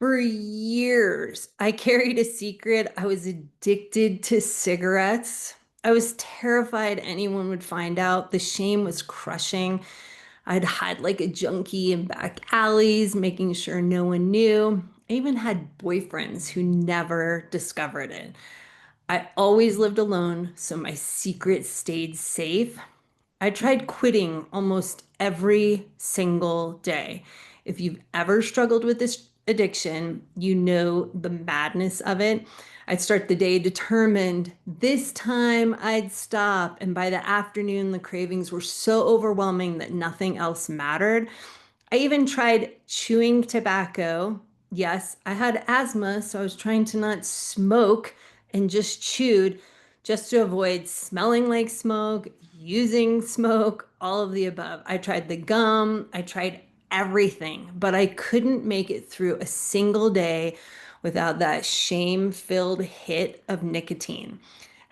For years, I carried a secret. I was addicted to cigarettes. I was terrified anyone would find out. The shame was crushing. I'd hide like a junkie in back alleys, making sure no one knew. I even had boyfriends who never discovered it. I always lived alone, so my secret stayed safe. I tried quitting almost every single day. If you've ever struggled with this addiction, you know the madness of it. I'd start the day determined this time I'd stop. And by the afternoon, the cravings were so overwhelming that nothing else mattered. I even tried chewing tobacco. Yes, I had asthma, so I was trying to not smoke and just chewed just to avoid smelling like smoke, using smoke, all of the above. I tried the gum, I tried everything, but I couldn't make it through a single day without that shame-filled hit of nicotine.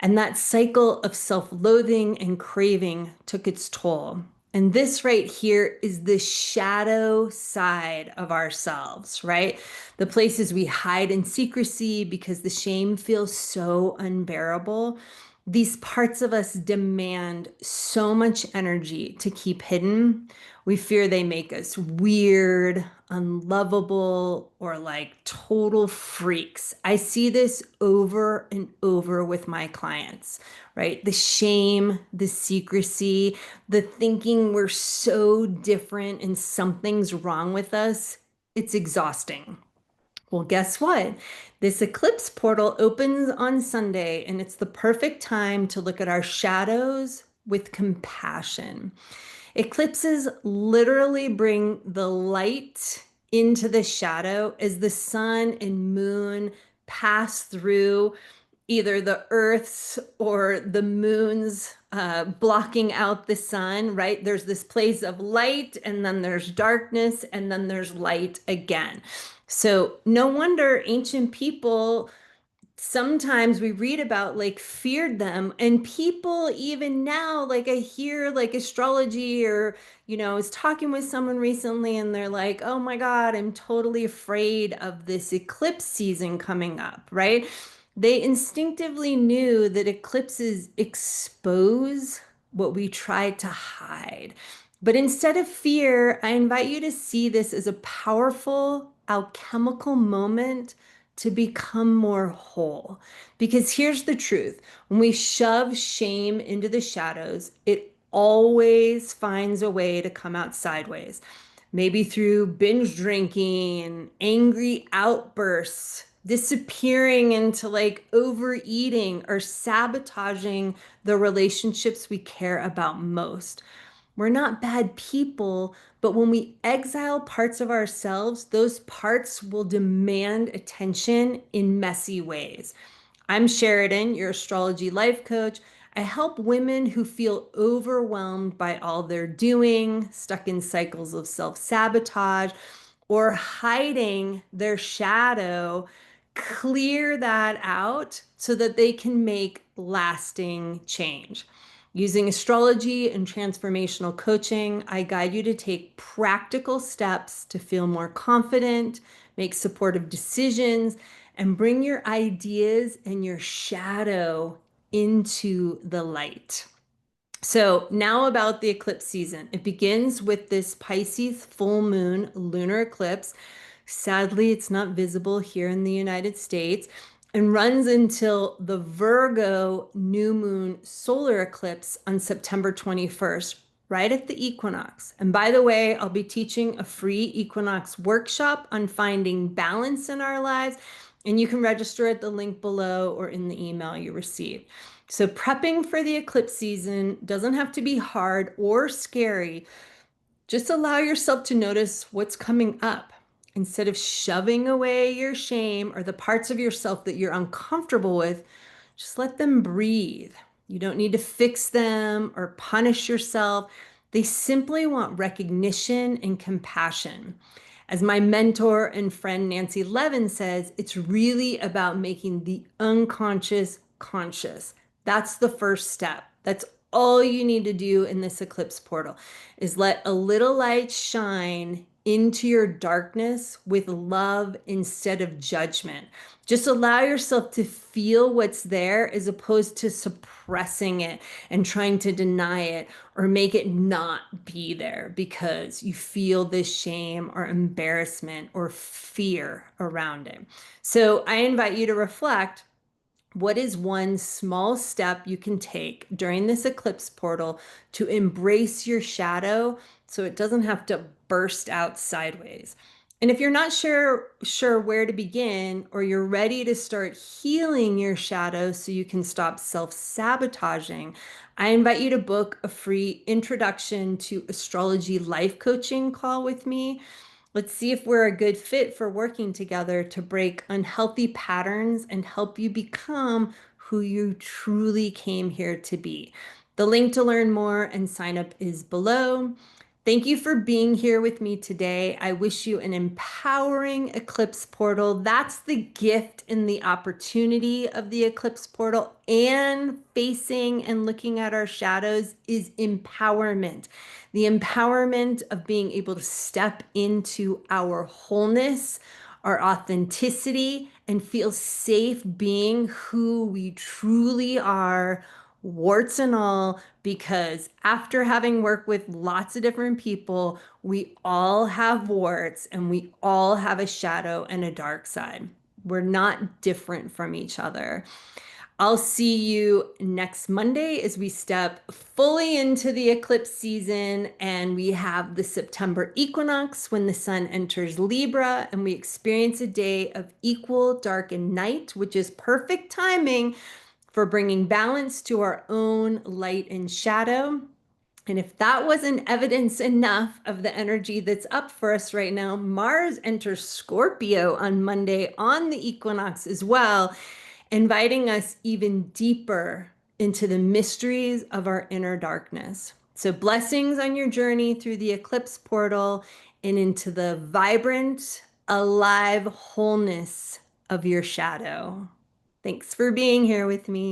And that cycle of self-loathing and craving took its toll. And this right here is the shadow side of ourselves, right? The places we hide in secrecy because the shame feels so unbearable. These parts of us demand so much energy to keep hidden. We fear they make us weird, unlovable, or like total freaks. I see this over and over with my clients, right? The shame, the secrecy, the thinking we're so different and something's wrong with us. It's exhausting. Well, guess what? This eclipse portal opens on Sunday, and it's the perfect time to look at our shadows with compassion. Eclipses literally bring the light into the shadow as the sun and moon pass through either the Earth's or the moon's blocking out the sun, right? There's this place of light, and then there's darkness, and then there's light again. So, no wonder ancient people sometimes we read about like feared them, and people even now, like I hear like astrology or I was talking with someone recently and they're like, oh my God, I'm totally afraid of this eclipse season coming up, right? They instinctively knew that eclipses expose what we try to hide. But instead of fear, I invite you to see this as a powerful alchemical moment to become more whole. Because here's the truth, when we shove shame into the shadows, it always finds a way to come out sideways. Maybe through binge drinking, angry outbursts, disappearing into like overeating, or sabotaging the relationships we care about most. We're not bad people, but when we exile parts of ourselves, those parts will demand attention in messy ways. I'm Sheridan, your astrology life coach. I help women who feel overwhelmed by all they're doing, stuck in cycles of self-sabotage, or hiding their shadow, clear that out so that they can make lasting change. Using astrology and transformational coaching, I guide you to take practical steps to feel more confident, make supportive decisions, and bring your ideas and your shadow into the light. So now about the eclipse season. It begins with this Pisces full moon lunar eclipse. Sadly, it's not visible here in the United States and runs until the Virgo new moon solar eclipse on September 21st, right at the equinox. And by the way, I'll be teaching a free equinox workshop on finding balance in our lives, and you can register at the link below or in the email you received. So prepping for the eclipse season doesn't have to be hard or scary. Just allow yourself to notice what's coming up. Instead of shoving away your shame or the parts of yourself that you're uncomfortable with, just let them breathe. You don't need to fix them or punish yourself. They simply want recognition and compassion. As my mentor and friend Nancy Levin says, it's really about making the unconscious conscious. That's the first step. That's all you need to do in this eclipse portal is let a little light shine into your darkness with love instead of judgment. Just allow yourself to feel what's there as opposed to suppressing it and trying to deny it or make it not be there because you feel this shame or embarrassment or fear around it. So I invite you to reflect. What is one small step you can take during this eclipse portal to embrace your shadow so it doesn't have to burst out sideways? And if you're not sure where to begin, or you're ready to start healing your shadow so you can stop self-sabotaging, I invite you to book a free introduction to astrology life coaching call with me. Let's see if we're a good fit for working together to break unhealthy patterns and help you become who you truly came here to be. The link to learn more and sign up is below. Thank you for being here with me today. I wish you an empowering eclipse portal. That's the gift and the opportunity of the eclipse portal, and facing and looking at our shadows is empowerment. The empowerment of being able to step into our wholeness, our authenticity, and feel safe being who we truly are, warts and all, because after having worked with lots of different people, we all have warts and we all have a shadow and a dark side. We're not different from each other. I'll see you next Monday as we step fully into the eclipse season, and we have the September equinox when the sun enters Libra and we experience a day of equal dark and night, which is perfect timing for bringing balance to our own light and shadow. And if that wasn't evidence enough of the energy that's up for us right now, Mars enters Scorpio on Monday on the equinox as well, inviting us even deeper into the mysteries of our inner darkness. So blessings on your journey through the eclipse portal and into the vibrant, alive wholeness of your shadow. Thanks for being here with me.